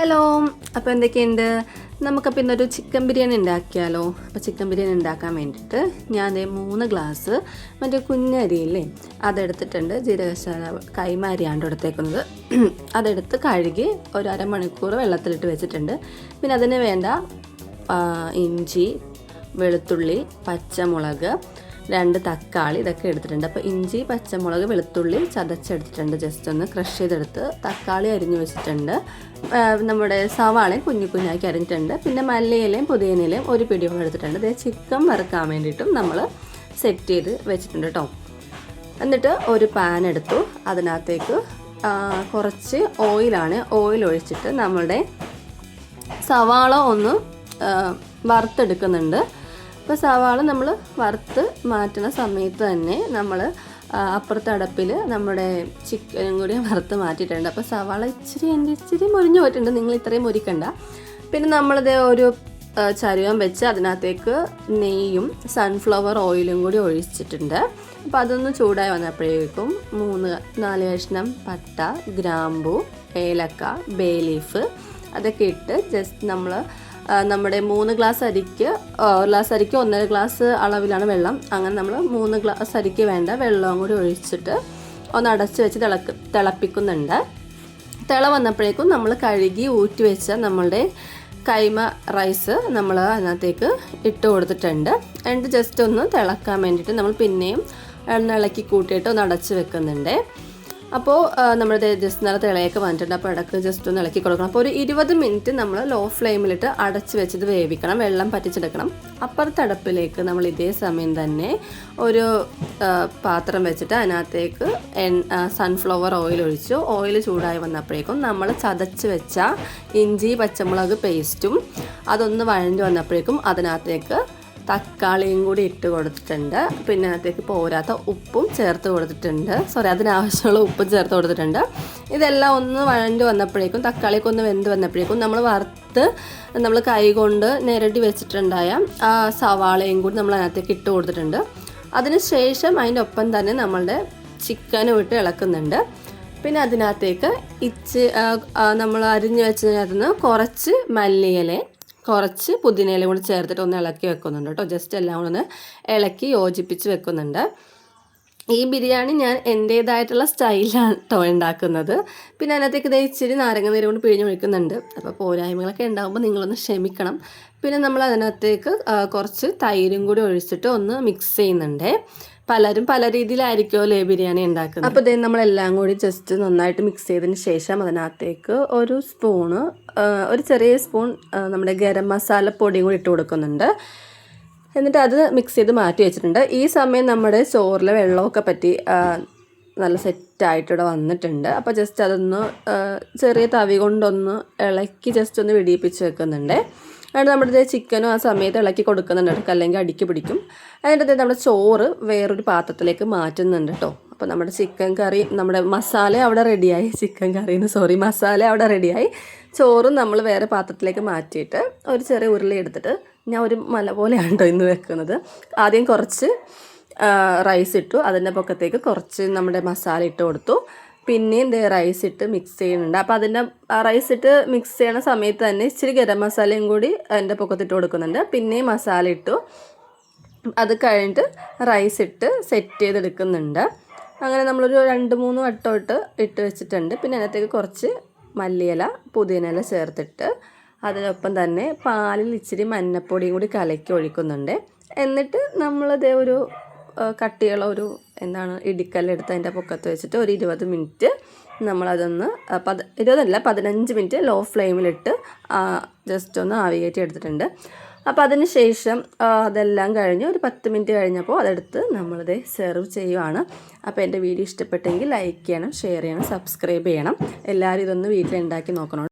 Hello, അപ്പോൾ എന്തൊക്കെയുണ്ട്? നമുക്കപ്പോൾ ഇന്നൊരു ചിക്കൻ ബിരിയാണി ഉണ്ടാക്കിയാലോ? അപ്പോൾ ചിക്കൻ ബിരിയാണി ഉണ്ടാക്കാൻ വേണ്ടിയിട്ട് ഞാൻ 3 ഗ്ലാസ് മറ്റേ കുഞ്ഞരിയില്ലേ അതെടുത്തിട്ടുണ്ട്. ജീരകശാല കൈമ അരിയാണ് എടുത്തേക്കുന്നത്. അതെടുത്ത് കഴുകി ഒരു അരമണിക്കൂർ വെള്ളത്തിലിട്ട് വെച്ചിട്ടുണ്ട്. പിന്നെ അതിന് വേണ്ട ഇഞ്ചി, വെളുത്തുള്ളി, പച്ചമുളക്, 2 തക്കാളി ഇതൊക്കെ എടുത്തിട്ടുണ്ട്. അപ്പോൾ ഇഞ്ചി, പച്ചമുളക്, വെളുത്തുള്ളി ചതച്ചെടുത്തിട്ടുണ്ട്. ജസ്റ്റ് ഒന്ന് ക്രഷ് ചെയ്തെടുത്ത് തക്കാളി അരിഞ്ഞു വെച്ചിട്ടുണ്ട്. നമ്മുടെ സവാളയും കുഞ്ഞാക്കി അരിഞ്ഞിട്ടുണ്ട്. പിന്നെ മല്ലിയിലയും പുതിയനയിലയും ഒരു പിടിയോളം എടുത്തിട്ടുണ്ട്. ഇത് ചിക്കൻ വറുക്കാൻ വേണ്ടിയിട്ടും നമ്മൾ സെറ്റ് ചെയ്ത് വെച്ചിട്ടുണ്ട് കേട്ടോ. എന്നിട്ട് ഒരു പാൻ എടുത്തു. അതിനകത്തേക്ക് കുറച്ച് ഓയിൽ ഒഴിച്ചിട്ട് നമ്മളുടെ സവാള ഒന്ന് വറുത്തെടുക്കുന്നുണ്ട്. ഇപ്പോൾ സവാള നമ്മൾ വറുത്ത് മാറ്റുന്ന സമയത്ത് തന്നെ നമ്മൾ അപ്പുറത്തെ അടുപ്പിൽ നമ്മുടെ ചിക്കനും കൂടി വറുത്ത് മാറ്റിയിട്ടുണ്ട്. അപ്പോൾ സവാള ഇച്ചിരി മുരിഞ്ഞു പോയിട്ടുണ്ട്. നിങ്ങൾ ഇത്രയും മുരിക്കണ്ട. പിന്നെ നമ്മളിത് ഒരു ചരുവം വെച്ച് അതിനകത്തേക്ക് നെയ്യും സൺഫ്ലവർ ഓയിലും കൂടി ഒഴിച്ചിട്ടുണ്ട്. അപ്പോൾ അതൊന്ന് ചൂടായി വന്നപ്പോഴേക്കും 3-4 കഷ്ണം പട്ട, ഗ്രാമ്പു, ഏലക്ക, ബേ ലീഫ് അതൊക്കെ ഇട്ട് ജസ്റ്റ് നമ്മുടെ 3 ഗ്ലാസ് അരിക്ക് 1.5 ഗ്ലാസ് അളവിലാണ് വെള്ളം. അങ്ങനെ നമ്മൾ 3 ഗ്ലാസ് അരിക്ക് വേണ്ട വെള്ളവും കൂടി ഒഴിച്ചിട്ട് ഒന്ന് അടച്ച് വെച്ച് തിളപ്പിക്കുന്നുണ്ട്. തിള വന്നപ്പോഴേക്കും നമ്മൾ കഴുകി ഊറ്റി വെച്ച നമ്മളുടെ കൈമ റൈസ് നമ്മൾ അതിനകത്തേക്ക് ഇട്ട് കൊടുത്തിട്ടുണ്ട്. എന്നിട്ട് ജസ്റ്റ് ഒന്ന് തിളക്കാൻ വേണ്ടിയിട്ട് നമ്മൾ പിന്നെയും എണ്ണ ഇളക്കി കൂട്ടിയിട്ട് ഒന്ന് അടച്ച് വെക്കുന്നുണ്ട്. അപ്പോൾ നമ്മുടെ ജസ്റ്റ് നല്ല തിളയൊക്കെ വന്നിട്ടുണ്ട്. അപ്പോൾ ഇടയ്ക്ക് ജസ്റ്റ് ഒന്ന് ഇളക്കി കൊടുക്കണം. അപ്പോൾ ഒരു 20 മിനിറ്റ് നമ്മൾ ലോ ഫ്ലെയിമിലിട്ട് അടച്ച് വെച്ചത് വേവിക്കണം. വെള്ളം പറ്റിച്ചെടുക്കണം. അപ്പുറത്തെ അടുപ്പിലേക്ക് നമ്മൾ ഇതേ സമയം തന്നെ ഒരു പാത്രം വെച്ചിട്ട് അതിനകത്തേക്ക് സൺഫ്ലവർ ഓയിൽ ഒഴിച്ചു. ഓയിൽ ചൂടായി വന്നപ്പോഴേക്കും നമ്മൾ ചതച്ച് വെച്ച ഇഞ്ചി പച്ചമുളക് പേസ്റ്റും അതൊന്ന് വഴഞ്ഞു വന്നപ്പോഴേക്കും അതിനകത്തേക്ക് തക്കാളിയും കൂടി ഇട്ട് കൊടുത്തിട്ടുണ്ട്. പിന്നെ അതിനകത്തേക്ക് പോരാത്ത ഉപ്പും ചേർത്ത് കൊടുത്തിട്ടുണ്ട്. അതിനാവശ്യമുള്ള ഉപ്പും ചേർത്ത് കൊടുത്തിട്ടുണ്ട്. ഇതെല്ലാം ഒന്ന് വഴഞ്ഞു വന്നപ്പോഴേക്കും തക്കാളിയൊക്കെ ഒന്ന് വെന്ത് വന്നപ്പോഴേക്കും നമ്മൾ കൈ കൊണ്ട് നിരട്ടി വെച്ചിട്ടുണ്ടായ ആ സവാളയും കൂടി നമ്മൾ അതിനകത്തേക്ക് ഇട്ട് കൊടുത്തിട്ടുണ്ട്. അതിനുശേഷം അതിൻ്റെ ഒപ്പം തന്നെ നമ്മളുടെ ചിക്കനും ഇട്ട് ഇളക്കുന്നുണ്ട്. പിന്നെ അതിനകത്തേക്ക് നമ്മൾ അരിഞ്ഞു വെച്ചതിനകത്ത് നിന്ന് കുറച്ച് മല്ലിയില, കുറച്ച് പുതിനയിലും കൂടി ചേർത്തിട്ട് ഒന്ന് ഇളക്കി വെക്കുന്നുണ്ട് കേട്ടോ. ജസ്റ്റ് എല്ലാം കൂടെ ഒന്ന് ഇളക്കി യോജിപ്പിച്ച് വെക്കുന്നുണ്ട്. ഈ ബിരിയാണി ഞാൻ എൻ്റേതായിട്ടുള്ള സ്റ്റൈലാണ് കേട്ടോ ഉണ്ടാക്കുന്നത്. പിന്നെ അതിനകത്തേക്ക് ഇച്ചിരി നാരങ്ങ നീര് കൊണ്ട് പിഴിഞ്ഞ് ഒഴിക്കുന്നുണ്ട്. അപ്പോൾ പോരായ്മകളൊക്കെ ഉണ്ടാകുമ്പോൾ നിങ്ങളൊന്ന് ക്ഷമിക്കണം. പിന്നെ നമ്മൾ അതിനകത്തേക്ക് കുറച്ച് തൈരും കൂടി ഒഴിച്ചിട്ട് ഒന്ന് മിക്സ് ചെയ്യുന്നുണ്ട്. പലരും പല രീതിയിലായിരിക്കുമല്ലോ ബിരിയാണി ഉണ്ടാക്കുന്നത്. അപ്പോൾ ഇതേ നമ്മളെല്ലാം കൂടി ജസ്റ്റ് നന്നായിട്ട് മിക്സ് ചെയ്തതിന് ശേഷം അതിനകത്തേക്ക് ഒരു ചെറിയ സ്പൂൺ നമ്മുടെ ഗരം മസാല പൊടിയും കൂടി ഇട്ട് കൊടുക്കുന്നുണ്ട്. എന്നിട്ട് അത് മിക്സ് ചെയ്ത് മാറ്റി വെച്ചിട്ടുണ്ട്. ഈ സമയം നമ്മുടെ ചോറിലെ വെള്ളമൊക്കെ പറ്റി നല്ല സെറ്റായിട്ടിവിടെ വന്നിട്ടുണ്ട്. അപ്പോൾ ജസ്റ്റ് അതൊന്ന് ചെറിയ തവി കൊണ്ടൊന്ന് ഇളക്കി ജസ്റ്റ് ഒന്ന് വെടിയിപ്പിച്ച് വെക്കുന്നുണ്ട്. എന്നിട്ട് നമ്മുടെ ചിക്കനും ആ സമയത്ത് ഇളക്കി കൊടുക്കുന്നുണ്ട്, അല്ലെങ്കിൽ അടിക്ക് പിടിക്കും. അതിൻ്റെ നമ്മുടെ ചോറ് വേറൊരു പാത്രത്തിലേക്ക് മാറ്റുന്നുണ്ട് കേട്ടോ. അപ്പോൾ നമ്മുടെ ചിക്കൻ കറി, നമ്മുടെ മസാല അവിടെ റെഡിയായി. മസാല അവിടെ റെഡിയായി. ചോറും നമ്മൾ വേറെ പാത്രത്തിലേക്ക് മാറ്റിയിട്ട് ഒരു ചെറിയ ഉരുളി എടുത്തിട്ട് ഞാൻ ഒരു മല പോലെയാണ് കേട്ടോ ഇന്ന് വെക്കുന്നത്. ആദ്യം കുറച്ച് റൈസ് ഇട്ടു. അതിൻ്റെ പൊക്കത്തേക്ക് കുറച്ച് നമ്മുടെ മസാല ഇട്ട് കൊടുത്തു. പിന്നെയും റൈസ് ഇട്ട് മിക്സ് ചെയ്യുന്നുണ്ട്. അപ്പോൾ അതിൻ്റെ റൈസ് ഇട്ട് മിക്സ് ചെയ്യണ സമയത്ത് തന്നെ ഇച്ചിരി ഗരം മസാലയും കൂടി അതിൻ്റെ പൊക്കത്തിട്ട് കൊടുക്കുന്നുണ്ട്. പിന്നെയും മസാല ഇട്ടു. അത് കഴിഞ്ഞിട്ട് റൈസ് ഇട്ട് സെറ്റ് ചെയ്തെടുക്കുന്നുണ്ട്. അങ്ങനെ നമ്മളൊരു 2-3 വട്ടം ഇട്ട് വെച്ചിട്ടുണ്ട്. പിന്നെ അതിനകത്തേക്ക് കുറച്ച് മല്ലിയില, പുതിനയില ചേർത്തിട്ട് അതിനൊപ്പം തന്നെ പാലിൽ ഇച്ചിരി മഞ്ഞപ്പൊടിയും കൂടി കലക്കി ഒഴിക്കുന്നുണ്ട്. എന്നിട്ട് നമ്മളിതേ ഒരു കട്ടിയുള്ള ഒരു ഇടിക്കല്ലെടുത്ത് അതിൻ്റെ പൊക്കത്ത് വെച്ചിട്ട് ഒരു 20 മിനിറ്റ് നമ്മളതൊന്ന് 15 മിനിറ്റ് ലോ ഫ്ലെയിമിലിട്ട് ജസ്റ്റ് ഒന്ന് ആവി കയറ്റി എടുത്തിട്ടുണ്ട്. അപ്പോൾ അതിന് ശേഷം അതെല്ലാം കഴിഞ്ഞ് ഒരു 10 മിനിറ്റ് കഴിഞ്ഞപ്പോൾ അതെടുത്ത് നമ്മളിത് സെർവ് ചെയ്യുവാണ്. അപ്പോൾ എൻ്റെ വീഡിയോ ഇഷ്ടപ്പെട്ടെങ്കിൽ ലൈക്ക് ചെയ്യണം, ഷെയർ ചെയ്യണം, സബ്സ്ക്രൈബ് ചെയ്യണം. എല്ലാവരും ഇതൊന്ന് വീട്ടിൽ ഉണ്ടാക്കി നോക്കണം.